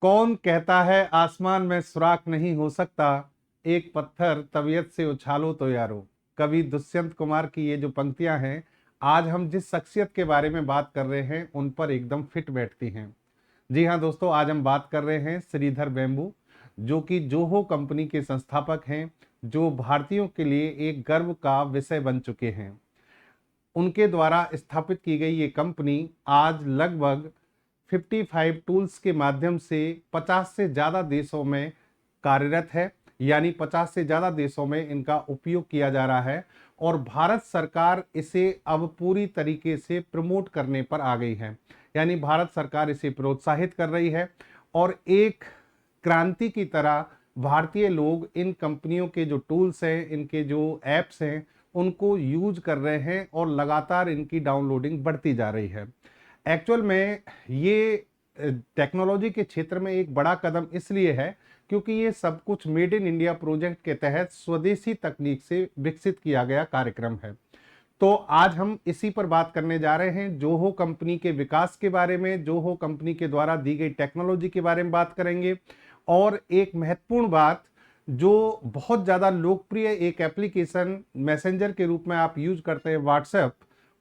कौन कहता है आसमान में सुराख नहीं हो सकता, एक पत्थर तबीयत से उछालो तो यारो। कवि दुष्यंत कुमार की ये जो पंक्तियां हैं, आज हम जिस शख्सियत के बारे में बात कर रहे हैं उन पर एकदम फिट बैठती हैं। जी हाँ दोस्तों, आज हम बात कर रहे हैं श्रीधर बेम्बू, जो कि जोहो कंपनी के संस्थापक हैं, जो भारतीयों के लिए एक गर्व का विषय बन चुके हैं। उनके द्वारा स्थापित की गई ये कंपनी आज लगभग 55 टूल्स के माध्यम से 50 से ज़्यादा देशों में कार्यरत है। यानी 50 से ज़्यादा देशों में इनका उपयोग किया जा रहा है और भारत सरकार इसे अब पूरी तरीके से प्रमोट करने पर आ गई है। यानी भारत सरकार इसे प्रोत्साहित कर रही है और एक क्रांति की तरह भारतीय लोग इन कंपनियों के जो टूल्स हैं, इनके जो ऐप्स हैं, उनको यूज कर रहे हैं और लगातार इनकी डाउनलोडिंग बढ़ती जा रही है। एक्चुअल में ये टेक्नोलॉजी के क्षेत्र में एक बड़ा कदम इसलिए है क्योंकि ये सब कुछ मेड इन इंडिया प्रोजेक्ट के तहत स्वदेशी तकनीक से विकसित किया गया कार्यक्रम है। तो आज हम इसी पर बात करने जा रहे हैं, जोहो कंपनी के विकास के बारे में, जोहो कंपनी के द्वारा दी गई टेक्नोलॉजी के बारे में बात करेंगे। और एक महत्वपूर्ण बात, जो बहुत ज़्यादा लोकप्रिय एक एप्लीकेशन मैसेंजर के रूप में आप यूज करते हैं व्हाट्सएप,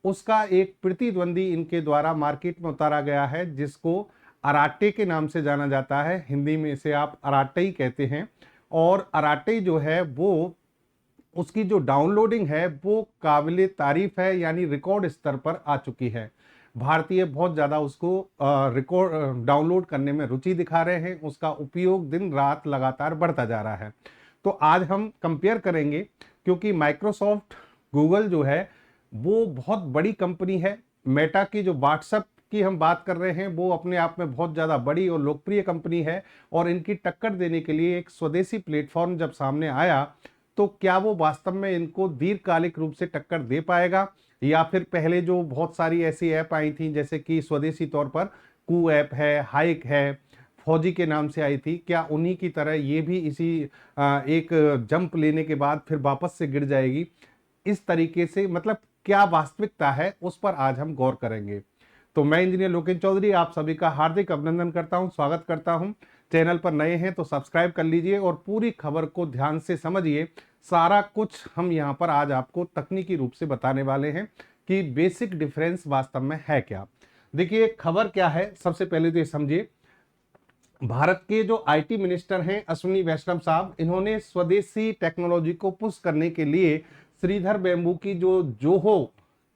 उसका एक प्रतिद्वंदी इनके द्वारा मार्केट में उतारा गया है, जिसको अराटे के नाम से जाना जाता है। हिंदी में इसे आप अराटे ही कहते हैं। और अराटे जो है वो, उसकी जो डाउनलोडिंग है वो काबिले तारीफ है, यानी रिकॉर्ड स्तर पर आ चुकी है। भारतीय बहुत ज़्यादा उसको रिकॉर्ड डाउनलोड करने में रुचि दिखा रहे हैं, उसका उपयोग दिन रात लगातार बढ़ता जा रहा है। तो आज हम कंपेयर करेंगे, क्योंकि माइक्रोसॉफ्ट, गूगल जो है वो बहुत बड़ी कंपनी है। मेटा की जो व्हाट्सएप की हम बात कर रहे हैं वो अपने आप में बहुत ज़्यादा बड़ी और लोकप्रिय कंपनी है, और इनकी टक्कर देने के लिए एक स्वदेशी प्लेटफॉर्म जब सामने आया, तो क्या वो वास्तव में इनको दीर्घकालिक रूप से टक्कर दे पाएगा, या फिर पहले जो बहुत सारी ऐसी ऐप आई थी जैसे कि स्वदेशी तौर पर कू ऐप है, हाइक है, फौजी के नाम से आई थी, क्या उन्हीं की तरह ये भी इसी एक जंप लेने के बाद फिर वापस से गिर जाएगी? इस तरीके से मतलब क्या वास्तविकता है, उस पर आज हम गौर करेंगे। तो मैं इंजीनियर लोकेश चौधरी आप सभी का हार्दिक अभिनंदन करता हूं, स्वागत करता हूं। चैनल पर नए हैं तो सब्सक्राइब कर लीजिए और पूरी खबर को ध्यान से समझिए। सारा कुछ हम यहां पर आज आपको तकनीकी रूप से बताने वाले हैं कि बेसिक डिफरेंस वास्तव में है क्या। देखिए खबर क्या है, सबसे पहले तो ये समझिए, भारत के जो आईटी मिनिस्टर हैं अश्विनी वैष्णव साहब, इन्होंने स्वदेशी टेक्नोलॉजी को पुश करने के लिए श्रीधर बेम्बू की जो जोहो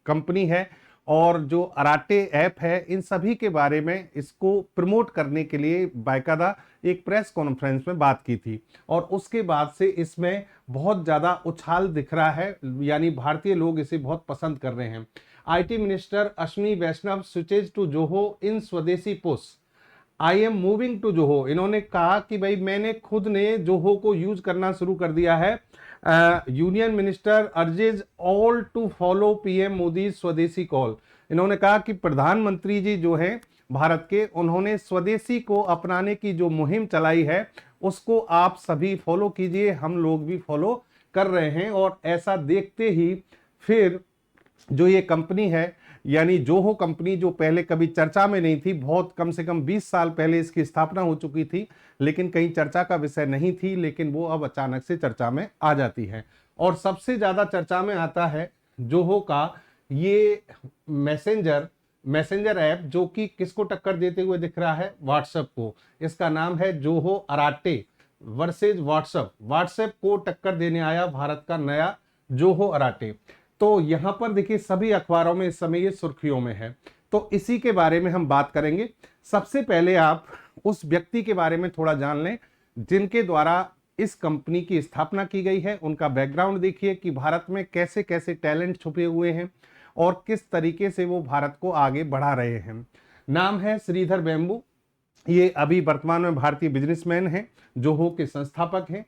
कंपनी है और जो अराटे ऐप है, इन सभी के बारे में इसको प्रमोट करने के लिए बाकायदा एक प्रेस कॉन्फ्रेंस में बात की थी। और उसके बाद से इसमें बहुत ज़्यादा उछाल दिख रहा है, यानी भारतीय लोग इसे बहुत पसंद कर रहे हैं। IT minister Ashwini Vaishnaw switches to Zoho in swadeshi push, I am moving to Zoho. इन्होंने कहा कि भाई मैंने खुद ने जोहो को यूज करना शुरू कर दिया है। Union minister urges all to follow PM Modi swadeshi call. इन्होंने कहा कि प्रधानमंत्री जी जो हैं भारत के, उन्होंने स्वदेशी को अपनाने की जो मुहिम चलाई है उसको आप सभी फॉलो कीजिए, हम लोग भी फॉलो कर रहे हैं। और ऐसा देखते ही फिर जो ये कंपनी है, यानी जोहो कंपनी, जो पहले कभी चर्चा में नहीं थी, बहुत कम से कम 20 साल पहले इसकी स्थापना हो चुकी थी, लेकिन कहीं चर्चा का विषय नहीं थी, लेकिन वो अब अचानक से चर्चा में आ जाती है। और सबसे ज्यादा चर्चा में आता है जोहो का ये मैसेंजर ऐप, जो कि किसको टक्कर देते हुए दिख रहा है? व्हाट्सएप को। इसका नाम है जोहो अराटे वर्सेज व्हाट्सएप। व्हाट्सएप को टक्कर देने आया भारत का नया जोहो अराटे। तो यहां पर देखिए सभी अखबारों में इस समय ये सुर्खियों में है, तो इसी के बारे में हम बात करेंगे। सबसे पहले आप उस व्यक्ति के बारे में थोड़ा जान लें जिनके द्वारा इस कंपनी की स्थापना की गई है। उनका बैकग्राउंड देखिए कि भारत में कैसे कैसे टैलेंट छुपे हुए हैं और किस तरीके से वो भारत को आगे बढ़ा रहे हैं। नाम है श्रीधर बेम्बू। ये अभी वर्तमान में भारतीय बिजनेसमैन हैं, जोहो के संस्थापक हैं।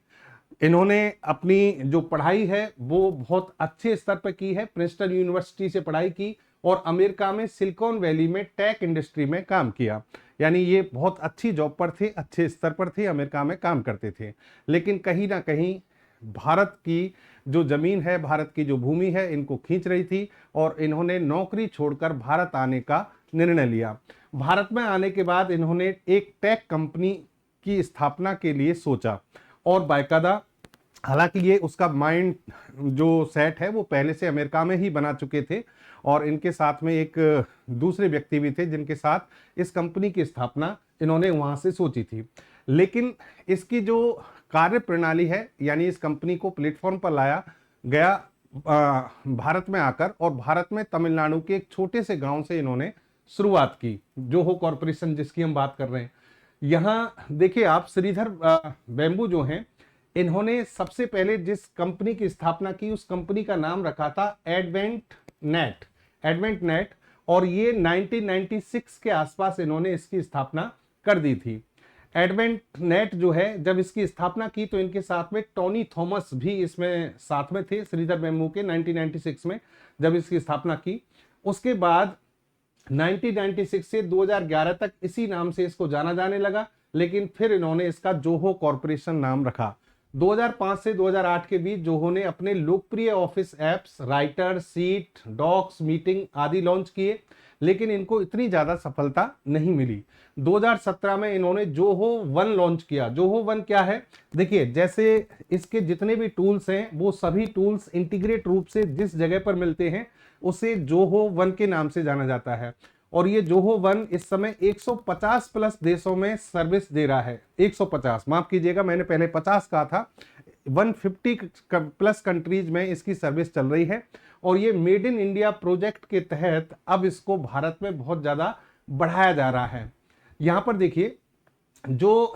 इन्होंने अपनी जो पढ़ाई है वो बहुत अच्छे स्तर पर की है, प्रिंसटन यूनिवर्सिटी से पढ़ाई की और अमेरिका में सिलिकॉन वैली में टेक इंडस्ट्री में काम किया। यानी ये बहुत अच्छी जॉब पर थे, अच्छे स्तर पर थे, अमेरिका में काम करते थे। लेकिन कहीं ना कहीं भारत की जो जमीन है, भारत की जो भूमि है, इनको खींच रही थी और इन्होंने नौकरी छोड़कर भारत आने का निर्णय लिया। भारत में आने के बाद इन्होंने एक टेक कंपनी की स्थापना के लिए सोचा और बाकायदा, हालांकि ये उसका माइंड जो सेट है वो पहले से अमेरिका में ही बना चुके थे और इनके साथ में एक दूसरे व्यक्ति भी थे जिनके साथ इस कंपनी की स्थापना इन्होंने वहां से सोची थी। लेकिन इसकी जो कार्य प्रणाली है, यानी इस कंपनी को प्लेटफॉर्म पर लाया गया भारत में आकर, और भारत में तमिलनाडु के एक छोटे से गांव से इन्होंने शुरुआत की, जोहो कॉरपोरेशन जिसकी हम बात कर रहे हैं। यहाँ देखिए आप, श्रीधर बेम्बू जो हैं, इन्होंने सबसे पहले जिस कंपनी की स्थापना की उस कंपनी का नाम रखा था एडवेंट नेट, और ये 1996 के आसपास इन्होंने इसकी स्थापना कर दी थी। एडवेंट नेट जो है, जब इसकी स्थापना की तो इनके साथ में टोनी थॉमस भी इसमें साथ में थे, श्रीधर बेम्बू के 1996 में जब इसकी स्थापना की। उसके बाद 1996 से 2011 तक इसी नाम से इसको जाना जाने लगा, लेकिन फिर इन्होंने इसका जोहो कॉरपोरेशन नाम रखा। 2005 से 2008 के बीच जोहो ने अपने लोकप्रिय office apps writer, sheet, docs, meeting आदि लॉन्च किए, लेकिन इनको इतनी ज्यादा सफलता नहीं मिली। 2017 में इन्होंने जोहो वन लॉन्च किया। जोहो वन क्या है? देखिए, जैसे इसके जितने भी टूल्स हैं वो सभी टूल्स इंटीग्रेट रूप से जिस जगह पर मिलते हैं उसे जोहो वन के नाम से जाना जाता है। और ये जोहो वन इस समय 150 प्लस देशों में सर्विस दे रहा है। 150, माफ कीजिएगा, मैंने पहले 50 कहा था। 150 प्लस कंट्रीज में इसकी सर्विस चल रही है और ये मेड इन इंडिया प्रोजेक्ट के तहत अब इसको भारत में बहुत ज़्यादा बढ़ाया जा रहा है। यहाँ पर देखिए, जो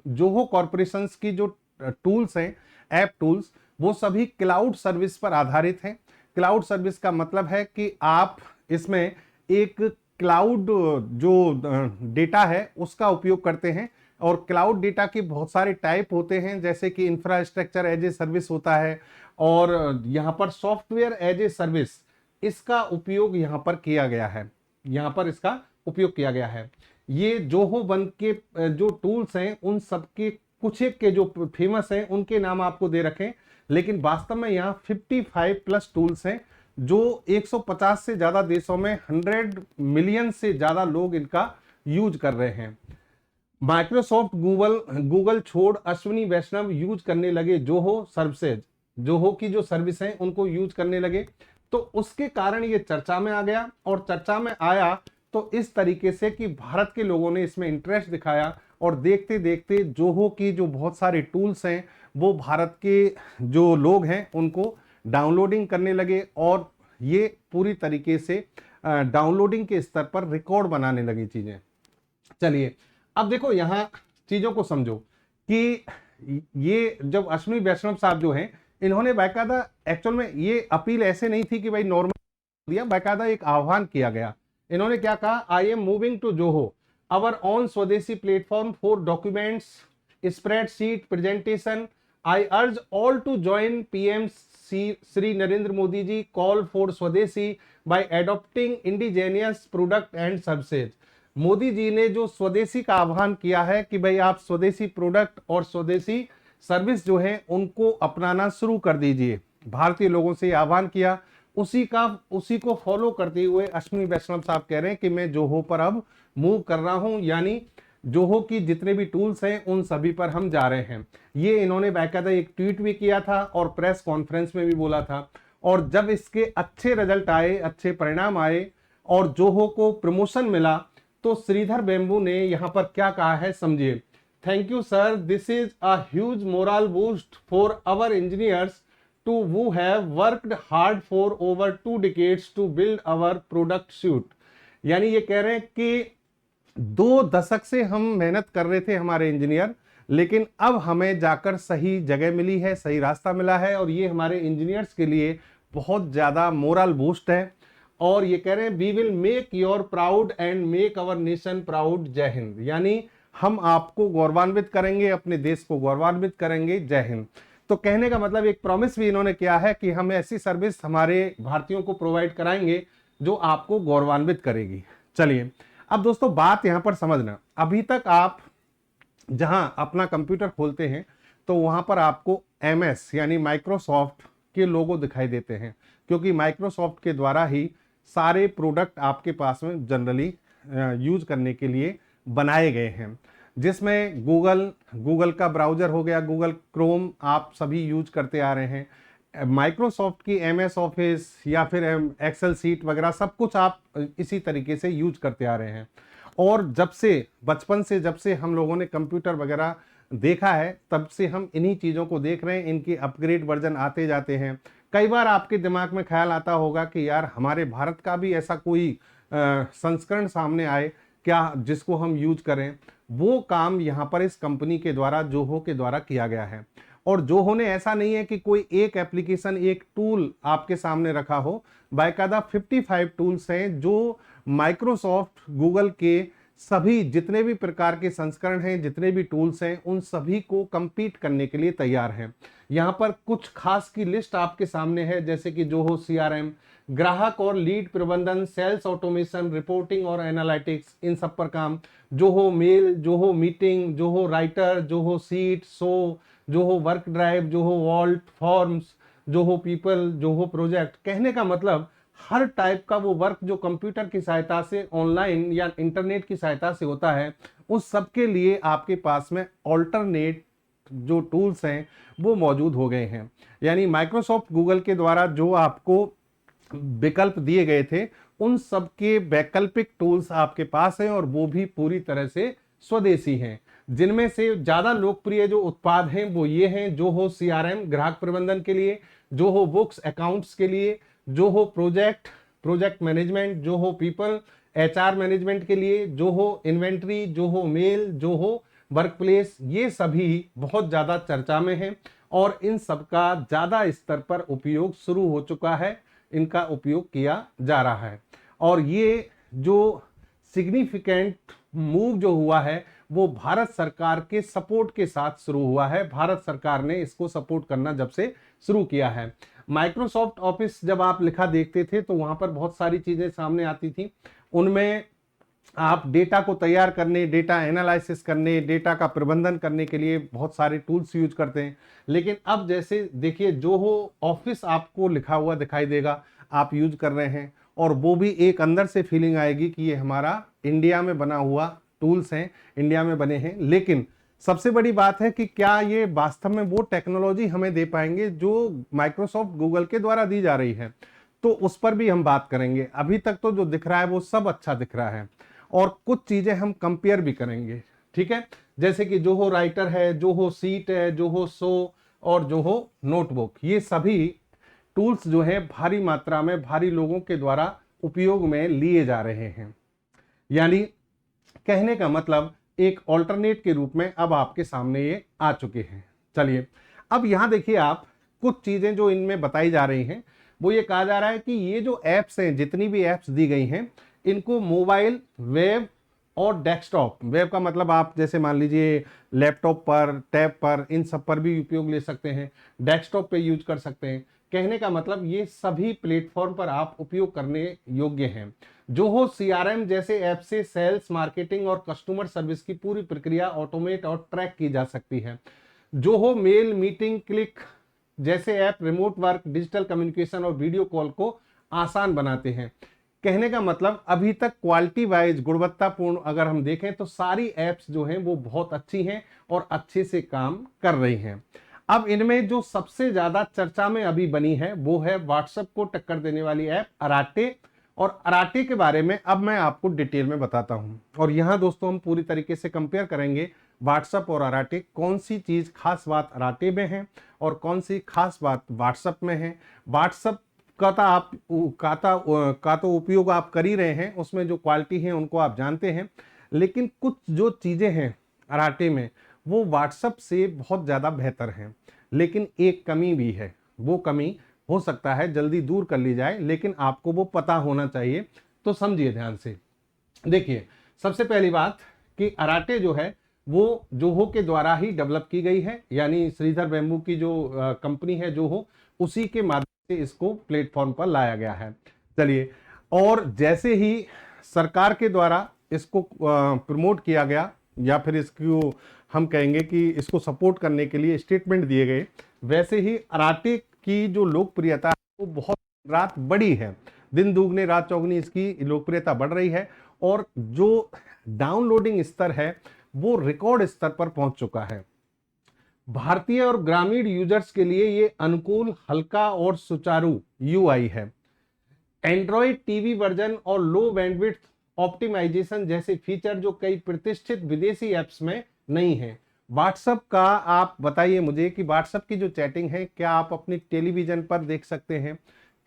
जोहो कॉरपोरेशंस की जो टूल्स हैं, ऐप टूल्स, वो सभी क्लाउड सर्विस पर आधारित हैं। क्लाउड सर्विस का मतलब है कि आप इसमें एक क्लाउड जो डेटा है उसका उपयोग करते हैं, और क्लाउड डेटा के बहुत सारे टाइप होते हैं, जैसे कि इंफ्रास्ट्रक्चर एज ए सर्विस होता है, और यहाँ पर सॉफ्टवेयर एज ए सर्विस, इसका उपयोग यहाँ पर किया गया है। यहाँ पर इसका उपयोग किया गया है। ये जोहो वन के जो टूल्स हैं उन सबके कुछ एक के जो फेमस हैं उनके नाम आपको दे रखें, लेकिन वास्तव में यहाँ 55 प्लस टूल्स हैं जो 150 से ज्यादा देशों में 100 मिलियन से ज्यादा लोग इनका यूज कर रहे हैं। माइक्रोसॉफ्ट, गूगल छोड़ अश्विनी वैष्णव यूज करने लगे जोहो सर्विसेज, जोहो की जो सर्विस है उनको यूज करने लगे, तो उसके कारण ये चर्चा में आ गया। और चर्चा में आया तो इस तरीके से कि भारत के लोगों ने इसमें इंटरेस्ट दिखाया, और देखते देखते जोहो की जो बहुत सारे टूल्स हैं वो भारत के जो लोग हैं उनको डाउनलोडिंग करने लगे, और ये पूरी तरीके से डाउनलोडिंग के स्तर पर रिकॉर्ड बनाने लगी चीजें। चलिए अब देखो, यहाँ चीजों को समझो कि ये जब अश्विनी वैष्णव साहब जो हैं, इन्होंने बाकायदा, एक्चुअल में ये अपील ऐसे नहीं थी कि भाई नॉर्मल दिया, बाकायदा एक आह्वान किया गया। इन्होंने क्या कहा? I am moving to Zoho, our own swadeshi platform for documents, spreadsheet, presentation. I urge all to join PM Shri Narendra Modi ji call for swadeshi by adopting indigenous product and services. Modi ji ने जो स्वदेशी का आह्वान किया है कि भाई आप स्वदेशी प्रोडक्ट और स्वदेशी सर्विस जो है उनको अपनाना शुरू कर दीजिए, भारतीय लोगों से आह्वान किया। उसी को फॉलो करते हुए अश्विनी वैष्णव साहब कह रहे हैं कि मैं जोहो पर अब मूव कर रहा हूं, यानी जोहो की जितने भी टूल्स हैं उन सभी पर हम जा रहे हैं। ये इन्होंने बाकायदा एक ट्वीट भी किया था और प्रेस कॉन्फ्रेंस में भी बोला था। और जब इसके अच्छे रिजल्ट आए, अच्छे परिणाम आए और जोहो को प्रमोशन मिला, तो श्रीधर बेम्बू ने यहां पर क्या कहा है समझिए। Thank you sir, this is a huge moral boost for our engineers to who have worked hard for over 2 decades to build our product suite। यानी ये कह रहे हैं कि 2 दशक से हम मेहनत कर रहे थे हमारे इंजीनियर, लेकिन अब हमें जाकर सही जगह मिली है, सही रास्ता मिला है, और ये हमारे इंजीनियर्स के लिए बहुत ज्यादा मोरल बूस्ट है। और ये कह रहे हैं we will make your proud and make our nation proud, जय हिंद। यानी हम आपको गौरवान्वित करेंगे, अपने देश को गौरवान्वित करेंगे, जय हिंद। तो कहने का मतलब एक प्रॉमिस भी इन्होंने किया है कि हम ऐसी सर्विस हमारे भारतीयों को प्रोवाइड कराएंगे जो आपको गौरवान्वित करेगी। चलिए अब दोस्तों बात यहां पर समझना, अभी तक आप जहां अपना कंप्यूटर खोलते हैं तो वहां पर आपको MS यानी माइक्रोसॉफ्ट के लोगो दिखाई देते हैं, क्योंकि माइक्रोसॉफ्ट के द्वारा ही सारे प्रोडक्ट आपके पास में जनरली यूज करने के लिए बनाए गए हैं, जिसमें गूगल का ब्राउज़र हो गया, गूगल क्रोम आप सभी यूज करते आ रहे हैं, माइक्रोसॉफ्ट की MS ऑफिस या फिर एक्सेल सीट वगैरह सब कुछ आप इसी तरीके से यूज करते आ रहे हैं। और बचपन से जब से हम लोगों ने कंप्यूटर वगैरह देखा है, तब से हम इन्हीं चीज़ों को देख रहे हैं, इनकी अपग्रेड वर्जन आते जाते हैं। कई बार आपके दिमाग में ख्याल आता होगा कि यार हमारे भारत का भी ऐसा कोई संस्करण सामने आए क्या जिसको हम यूज करें। वो काम यहाँ पर इस कंपनी के द्वारा, जोहो के द्वारा किया गया है। और जोहो ने ऐसा नहीं है कि कोई एक एप्लीकेशन, एक टूल आपके सामने रखा हो, बाकायदा 55 टूल्स हैं जो माइक्रोसॉफ्ट, गूगल के सभी जितने भी प्रकार के संस्करण हैं, जितने भी टूल्स हैं, उन सभी को compete करने के लिए तैयार हैं। यहाँ पर कुछ खास की लिस्ट आपके सामने है, जैसे कि जोहो CRM, ग्राहक और लीड प्रबंधन, सेल्स ऑटोमेशन, रिपोर्टिंग और एनालिटिक्स, इन सब पर काम, Zoho mail, Zoho meeting, Zoho writer, Zoho sheet, Zoho work drive, Zoho vault, forms, Zoho people, Zoho project. कहने का मतलब हर टाइप का वो वर्क जो कंप्यूटर की सहायता से, ऑनलाइन या इंटरनेट की सहायता से होता है, उस सब के लिए आपके पास में ऑल्टरनेट जो टूल्स हैं वो मौजूद हो गए हैं। यानी माइक्रोसॉफ्ट, गूगल के द्वारा जो आपको विकल्प दिए गए थे, उन सब के वैकल्पिक टूल्स आपके पास हैं, और वो भी पूरी तरह से स्वदेशी हैं। जिनमें से ज्यादा लोकप्रिय जो उत्पाद हैं वो ये हैं, जोहो CRM ग्राहक प्रबंधन के लिए, जोहो बुक्स अकाउंट्स के लिए, Zoho project management, Zoho people HR management के लिए, Zoho inventory, Zoho mail, Zoho workplace. ये सभी बहुत ज़्यादा चर्चा में हैं और इन सब का ज़्यादा स्तर पर उपयोग शुरू हो चुका है, इनका उपयोग किया जा रहा है। और ये जो सिग्निफिकेंट मूव जो हुआ है वो भारत सरकार के सपोर्ट के साथ शुरू हुआ है। भारत सरकार ने इसको सपोर्ट करना जब से शुरू किया है। माइक्रोसॉफ्ट ऑफिस जब आप लिखा देखते थे तो वहां पर बहुत सारी चीजें सामने आती थी। उनमें आप डेटा को तैयार करने, डेटा एनालिसिस करने, डेटा का प्रबंधन करने के लिए बहुत सारे टूल्स यूज करते हैं। लेकिन अब जैसे देखिए, जोहो ऑफिस आपको लिखा हुआ दिखाई देगा, आप यूज कर रहे हैं, और वो भी एक अंदर से फीलिंग आएगी कि ये हमारा इंडिया में बना हुआ टूल्स हैं, इंडिया में बने हैं। लेकिन सबसे बड़ी बात है कि क्या ये वास्तव में वो टेक्नोलॉजी हमें दे पाएंगे जो माइक्रोसॉफ्ट, गूगल के द्वारा दी जा रही है, तो उस पर भी हम बात करेंगे। अभी तक तो जो दिख रहा है वो सब अच्छा दिख रहा है, और कुछ चीजें हम कंपेयर भी करेंगे, ठीक है। जैसे कि जोहो राइटर है, जोहो सीट है, जोहो शो और जोहो नोटबुक, ये सभी टूल्स जो हैं भारी मात्रा में भारी लोगों के द्वारा उपयोग में लिए जा रहे हैं। यानी कहने का मतलब एक ऑल्टरनेट के रूप में अब आपके सामने ये आ चुके हैं। चलिए, अब यहां देखिए, आप कुछ चीजें जो इनमें बताई जा रही हैं, वो ये कहा जा रहा है कि ये जो ऐप्स हैं, जितनी भी ऐप्स दी गई हैं, इनको मोबाइल, वेब और डेस्कटॉप, वेब का मतलब आप जैसे मान लीजिए लैपटॉप पर, टैब पर, इन सब पर भी उपयोग ले सकते हैं, डेस्कटॉप पे यूज कर सकते हैं। कहने का मतलब ये सभी प्लेटफॉर्म पर आप उपयोग करने योग्य हैं। जोहो CRM जैसे ऐप से सेल्स, मार्केटिंग और कस्टमर सर्विस की पूरी प्रक्रिया ऑटोमेट और ट्रैक की जा सकती है। जोहो मेल, मीटिंग, क्लिक जैसे app remote work, digital communication और वीडियो कॉल को आसान बनाते हैं। कहने का मतलब अभी तक क्वालिटी वाइज, गुणवत्तापूर्ण अगर हम देखें तो सारी ऐप्स जो हैं वो बहुत अच्छी हैं और अच्छे से काम कर रही हैं। अब इनमें जो सबसे ज्यादा चर्चा में अभी बनी है वो है व्हाट्सएप को टक्कर देने वाली ऐप अराटे। और अराटे के बारे में अब मैं आपको डिटेल में बताता हूं, और यहां दोस्तों हम पूरी तरीके से कंपेयर करेंगे व्हाट्सएप और अराटे, कौन सी चीज खास बात अराटे में है और कौन सी खास बात व्हाट्सएप में है। व्हाट्सएप का तो उपयोग आप कर ही रहे हैं, उसमें जो क्वालिटी है उनको आप जानते हैं, लेकिन कुछ जो चीजें हैं अराटे में वो व्हाट्सएप से बहुत ज़्यादा बेहतर हैं। लेकिन एक कमी भी है, वो कमी हो सकता है जल्दी दूर कर ली जाए, लेकिन आपको वो पता होना चाहिए। तो समझिए ध्यान से। देखिए, सबसे पहली बात कि अराटे जो है वो जोहो के द्वारा ही डेवलप की गई है, यानी श्रीधर बैम्बू की जो कंपनी है जोहो, उसी के माध्यम से इसको प्लेटफॉर्म पर लाया गया है। चलिए, और जैसे ही सरकार के द्वारा इसको प्रमोट किया गया, या फिर इसको हम कहेंगे कि इसको सपोर्ट करने के लिए स्टेटमेंट दिए गए, वैसे ही अराटे की जो लोकप्रियता है वो बहुत रात बढ़ी है। दिन दुगने रात चौगुनी इसकी लोकप्रियता बढ़ रही है और जो डाउनलोडिंग स्तर है वो रिकॉर्ड स्तर पर पहुंच चुका है। भारतीय और ग्रामीण यूजर्स के लिए ये अनुकूल, हल्का और सुचारू यूआई है। एंड्रॉइड टीवी वर्जन और लो बैंडविड्थ ऑप्टिमाइजेशन जैसे फीचर जो कई प्रतिष्ठित विदेशी ऐप्स में नहीं है। व्हाट्सएप का आप बताइए मुझे कि व्हाट्सएप की जो चैटिंग है क्या आप अपनी टेलीविजन पर देख सकते हैं,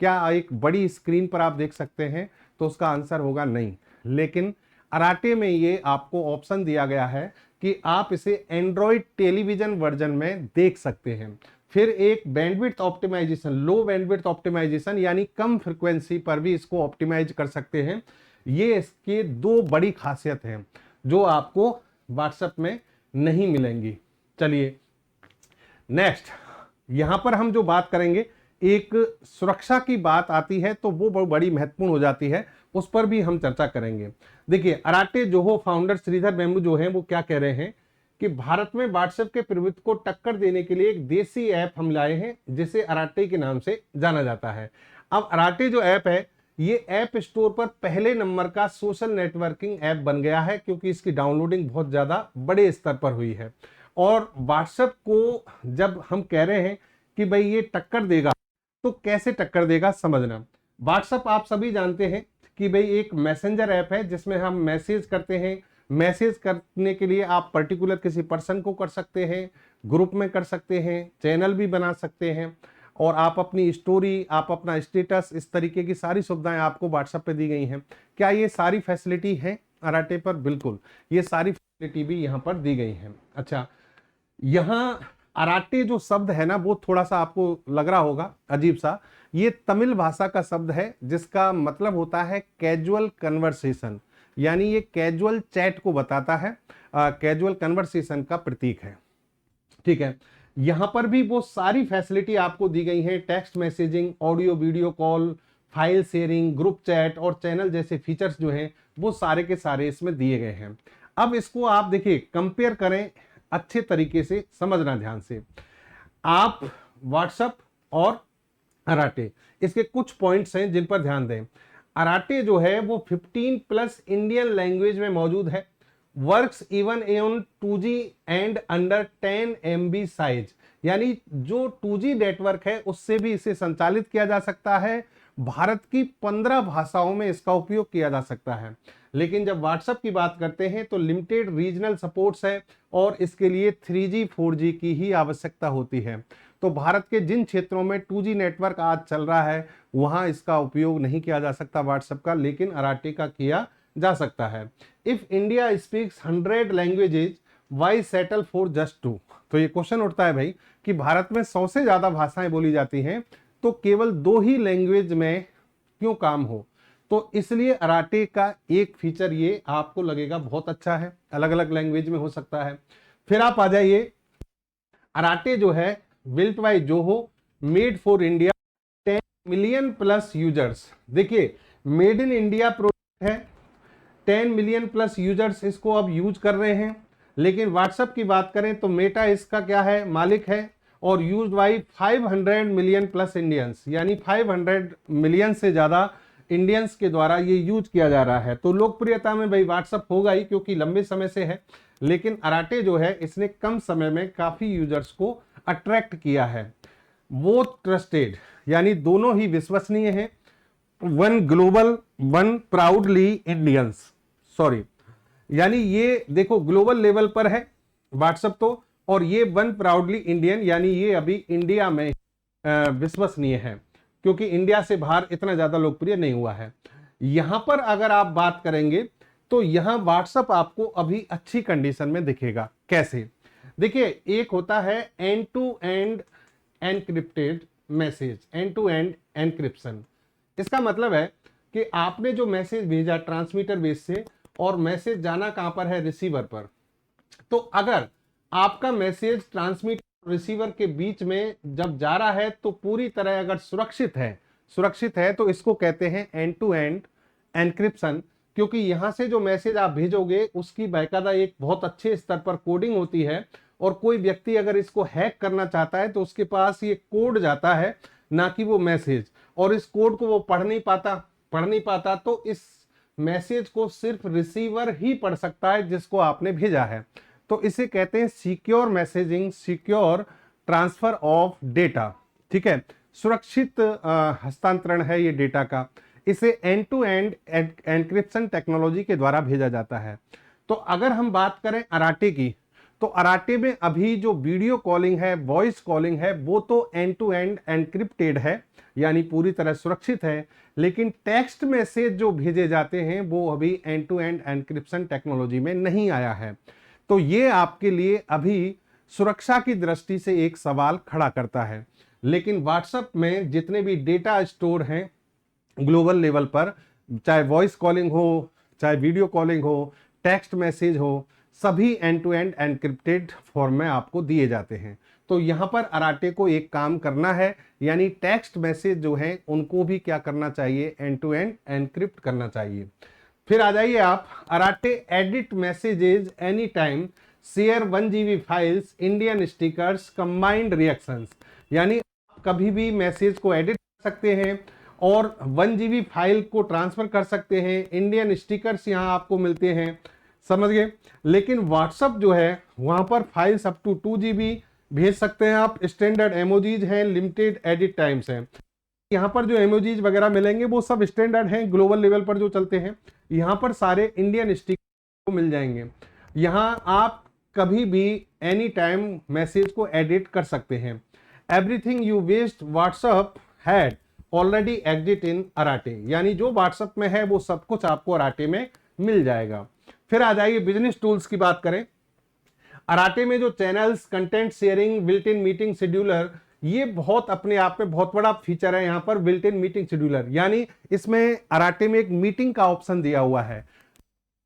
क्या एक बड़ी स्क्रीन पर आप देख सकते हैं? तो उसका आंसर होगा नहीं। लेकिन अराटे में ये आपको ऑप्शन दिया गया है कि आप इसे एंड्रॉइड टेलीविजन वर्जन में देख सकते हैं। फिर एक बैंडविड्थ ऑप्टिमाइजेशन, लो बैंडविड्थ ऑप्टिमाइजेशन यानी कम फ्रीक्वेंसी पर भी इसको ऑप्टिमाइज कर सकते हैं। ये इसके दो बड़ी खासियत हैं जो आपको व्हाट्सएप में नहीं मिलेंगी। चलिए नेक्स्ट, यहां पर हम जो बात करेंगे, एक सुरक्षा की बात आती है तो वो बहुत बड़ी महत्वपूर्ण हो जाती है, उस पर भी हम चर्चा करेंगे। देखिए अराटे जोहो फाउंडर श्रीधर वेम्बू जो है वो क्या कह रहे हैं कि भारत में व्हाट्सएप के प्रवृत्ति को टक्कर देने के लिए एक देसी ऐप हम लाए हैं जिसे अराटे के नाम से जाना जाता है। अब अराटे जो ऐप है ये ऐप स्टोर पर पहले नंबर का सोशल नेटवर्किंग ऐप बन गया है क्योंकि इसकी डाउनलोडिंग बहुत ज्यादा बड़े स्तर पर हुई है। और व्हाट्सएप को जब हम कह रहे हैं कि भाई ये टक्कर देगा तो कैसे टक्कर देगा समझना। व्हाट्सएप आप सभी जानते हैं कि भाई एक मैसेंजर ऐप है जिसमें हम मैसेज करते हैं। मैसेज करने के लिए आप पर्टिकुलर किसी पर्सन को कर सकते हैं, ग्रुप में कर सकते हैं, चैनल भी बना सकते हैं और आप अपनी स्टोरी, आप अपना स्टेटस, इस तरीके की सारी सुविधाएं आपको व्हाट्सएप पे दी गई हैं। क्या ये सारी फैसिलिटी है अराटे पर? बिल्कुल, ये सारी फैसिलिटी भी यहाँ पर दी गई हैं। अच्छा, यहाँ अराटे जो शब्द है ना वो थोड़ा सा आपको लग रहा होगा अजीब सा। ये तमिल भाषा का शब्द है जिसका मतलब होता है कैजुअल कन्वर्सेशन, यानी ये कैजुअल चैट को बताता है, कैजुअल कन्वर्सेशन का प्रतीक है। ठीक है, यहां पर भी वो सारी फैसिलिटी आपको दी गई है, text messaging, audio video call, file sharing, group chat और चैनल जैसे फीचर्स जो हैं वो सारे के सारे इसमें दिए गए हैं। अब इसको आप देखिए कंपेयर करें, अच्छे तरीके से समझना ध्यान से। आप व्हाट्सएप और अराटे, इसके कुछ पॉइंट्स हैं जिन पर ध्यान दें। अराटे जो है वो 15+ इंडियन लैंग्वेज में मौजूद है, works even on 2G and under 10 MB size, यानी जो 2G नेटवर्क है उससे भी इसे संचालित किया जा सकता है। भारत की 15 भाषाओं में इसका उपयोग किया जा सकता है। लेकिन जब व्हाट्सएप की बात करते हैं तो लिमिटेड रीजनल सपोर्ट्स है और इसके लिए 3G 4G की ही आवश्यकता होती है। तो भारत के जिन क्षेत्रों में 2G नेटवर्क आज चल रहा है वहां इसका उपयोग नहीं किया जा सकता व्हाट्सएप का, लेकिन अराटे का किया जा सकता है। If India speaks 100 languages why settle for just 2? तो ये क्वेश्चन उठता है भाई कि भारत में 100 से ज्यादा भाषाएं बोली जाती हैं तो केवल 2 ही लैंग्वेज में क्यों काम हो? तो इसलिए अराटे का एक फीचर ये आपको लगेगा बहुत अच्छा है, अलग अलग लैंग्वेज में हो सकता है। फिर आप आ जाइए, अराटे जो है built by Zoho, made for India, 10 million+ users. देखिए मेड इन इंडिया प्रोडक्ट है, 10 मिलियन+ यूजर्स इसको अब यूज कर रहे हैं। लेकिन व्हाट्सएप की बात करें तो मेटा इसका क्या है, मालिक है और यूज बाई 500 मिलियन+ इंडियंस, यानी 500 मिलियन से ज्यादा इंडियंस के द्वारा ये यूज किया जा रहा है। तो लोकप्रियता में भाई व्हाट्सएप होगा ही क्योंकि लंबे समय से है, लेकिन अराटे जो है इसने कम समय में काफी यूजर्स को अट्रैक्ट किया है। वो ट्रस्टेड, यानी दोनों ही विश्वसनीय हैं। One global, one proudly Indians, sorry, यानी ये देखो ग्लोबल लेवल पर है व्हाट्सएप तो, और ये वन प्राउडली इंडियन, यानी ये अभी इंडिया में विश्वसनीय है क्योंकि इंडिया से बाहर इतना ज्यादा लोकप्रिय नहीं हुआ है। यहां पर अगर आप बात करेंगे तो यहां व्हाट्सएप आपको अभी अच्छी कंडीशन में दिखेगा। कैसे? देखिए, एक होता है end to end encrypted message, end to end encryption. इसका मतलब है कि आपने जो मैसेज भेजा ट्रांसमीटर बेस से और मैसेज जाना कहां पर है, रिसीवर पर। तो अगर आपका मैसेज ट्रांसमीटर और रिसीवर के बीच में जब जा रहा है तो पूरी तरह अगर सुरक्षित है तो इसको कहते हैं एंड टू एंड एनक्रिप्शन, क्योंकि यहां से जो मैसेज आप भेजोगे उसकी बाकायदा एक बहुत अच्छे स्तर पर कोडिंग होती है और कोई व्यक्ति अगर इसको हैक करना चाहता है तो उसके पास ये कोड जाता है, ना कि वो मैसेज, और इस कोड को वो पढ़ नहीं पाता। पढ़ नहीं पाता तो इस मैसेज को सिर्फ रिसीवर ही पढ़ सकता है जिसको आपने भेजा है। तो इसे कहते हैं secure messaging, secure transfer of data. ठीक है, सुरक्षित हस्तांतरण है ये डेटा का। इसे end to end encryption technology के द्वारा भेजा जाता है। तो अगर हम बात करें अराटे की, तो अराटे में अभी जो वीडियो कॉलिंग है, वॉइस कॉलिंग है, वो तो एंड टू एंड एन्क्रिप्टेड है, यानी पूरी तरह सुरक्षित है। लेकिन टेक्स्ट मैसेज जो भेजे जाते हैं वो अभी end to end encryption technology में नहीं आया है। तो ये आपके लिए अभी सुरक्षा की दृष्टि से एक सवाल खड़ा करता है। लेकिन व्हाट्सएप में जितने भी डेटा स्टोर हैं ग्लोबल लेवल पर, चाहे वॉइस कॉलिंग हो, चाहे वीडियो कॉलिंग हो, टेक्स्ट मैसेज हो, सभी end to end encrypted form में आपको दिए जाते हैं। तो यहाँ पर अराटे को एक काम करना है, यानी टेक्स्ट मैसेज जो है उनको भी क्या करना चाहिए, एंड टू एंड एन्क्रिप्ट करना चाहिए। फिर आ जाइए आप, Arattai edit messages any time, share 1 GB files, Indian stickers, combined reactions. यानी आप कभी भी मैसेज को एडिट कर सकते हैं और 1 GB फाइल को ट्रांसफर कर सकते हैं। इंडियन स्टिकर्स यहाँ आपको मिलते हैं, समझ गए। लेकिन व्हाट्सएप जो है वहां पर फाइल्स अप टू 2 GB भेज सकते हैं आप। स्टैंडर्ड एमोजीज हैं, लिमिटेड एडिट टाइम्स हैं। यहाँ पर जो एमोजीज वगैरह मिलेंगे वो सब स्टैंडर्ड हैं, ग्लोबल लेवल पर जो चलते हैं। यहाँ पर सारे इंडियन स्टिकर मिल जाएंगे। यहाँ आप कभी भी एनी टाइम मैसेज को एडिट कर सकते हैं। Everything you west WhatsApp had already exist in Arattai, यानी जो व्हाट्सएप में है वो सब कुछ आपको अराटे में मिल जाएगा। फिर आ जाइए बिजनेस टूल्स की बात करें। अराटे में जो channels, content sharing, built in meeting scheduler, ये बहुत अपने आप में बहुत बड़ा फीचर है। यहाँ पर बिल्ट इन मीटिंग शेड्यूलर, यानी इसमें अराटे में एक मीटिंग का ऑप्शन दिया हुआ है।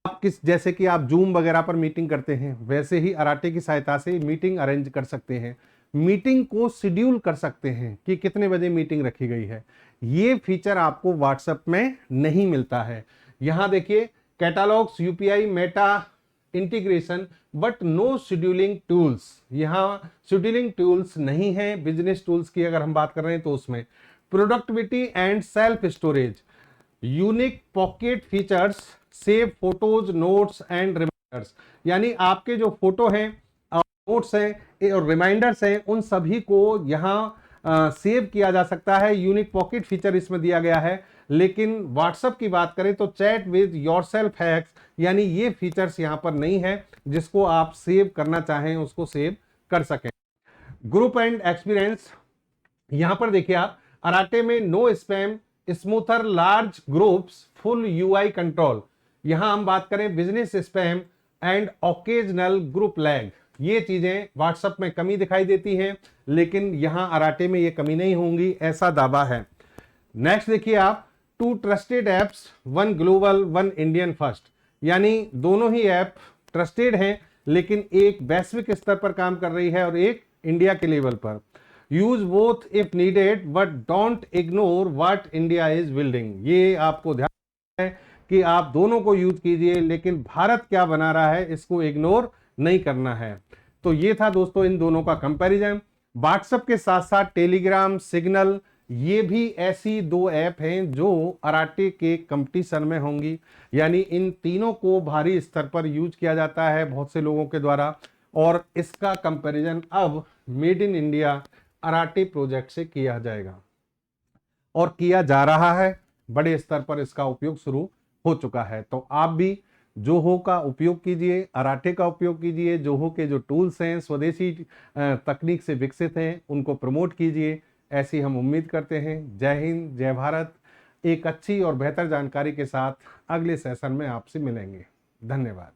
आप जैसे कि आप जूम वगैरह पर मीटिंग करते हैं, वैसे ही अराटे की सहायता से मीटिंग अरेंज कर सकते हैं। मीटिंग को शेड्यूल कर सकते हैं कि कितने बजे मीटिंग रखी गई है। ये फीचर आपको व्हाट्सएप में नहीं मिलता है। यहाँ देखिए, catalogs, UPI, Meta integration, but no scheduling tools. यहाँ शेड्यूलिंग टूल्स नहीं है। बिजनेस टूल्स की अगर हम बात कर रहे हैं तो उसमें productivity and self storage, unique pocket features, save photos, notes and reminders. यानी आपके जो फोटो हैं, नोट्स हैं और रिमाइंडर्स हैं, उन सभी को यहाँ सेव किया जा सकता है। यूनिक पॉकेट फीचर इसमें दिया गया है। लेकिन व्हाट्सएप की बात करें तो चैट विद योरसेल्फ हैक्स, यानी ये फीचर्स यहाँ पर नहीं है। जिसको आप सेव करना चाहें उसको सेव कर सकें। ग्रुप एंड एक्सपीरियंस, यहाँ पर देखिए आप, अराटे में no spam, smoother, large groups, full UI control. यहाँ हम बात करें business spam and occasional group lag, ये चीजें व्हाट्सएप में कमी दिखाई देती हैं, लेकिन यहां अराटे में ये कमी नहीं होंगी, ऐसा दावा है। नेक्स्ट देखिए आप, 2 trusted apps, 1 global 1 Indian first, यानी दोनों ही ऐप ट्रस्टेड हैं लेकिन एक वैश्विक स्तर पर काम कर रही है और एक इंडिया के लेवल पर। Use both if needed but don't ignore what India is building. ये आपको ध्यान है कि आप दोनों को यूज कीजिए, लेकिन भारत क्या बना रहा है इसको इग्नोर नहीं करना है। तो ये था दोस्तों इन दोनों का कंपैरिजन। व्हाट्सएप के साथ साथ टेलीग्राम, सिग्नल, ये भी ऐसी 2 ऐप हैं जो अराटे के कंपटीशन में होंगी। यानी इन तीनों को भारी स्तर पर यूज किया जाता है बहुत से लोगों के द्वारा, और इसका कंपैरिजन अब मेड इन इंडिया अराटे प्रोजेक्ट से किया जाएगा और किया जा रहा है। बड़े स्तर पर इसका उपयोग शुरू हो चुका है। तो आप भी जोहो का उपयोग कीजिए, अराटे का उपयोग कीजिए। जोहो के जो टूल्स हैं स्वदेशी तकनीक से विकसित हैं, उनको प्रमोट कीजिए, ऐसी हम उम्मीद करते हैं। जय हिंद, जय भारत। एक अच्छी और बेहतर जानकारी के साथ अगले सेशन में आपसे मिलेंगे। धन्यवाद।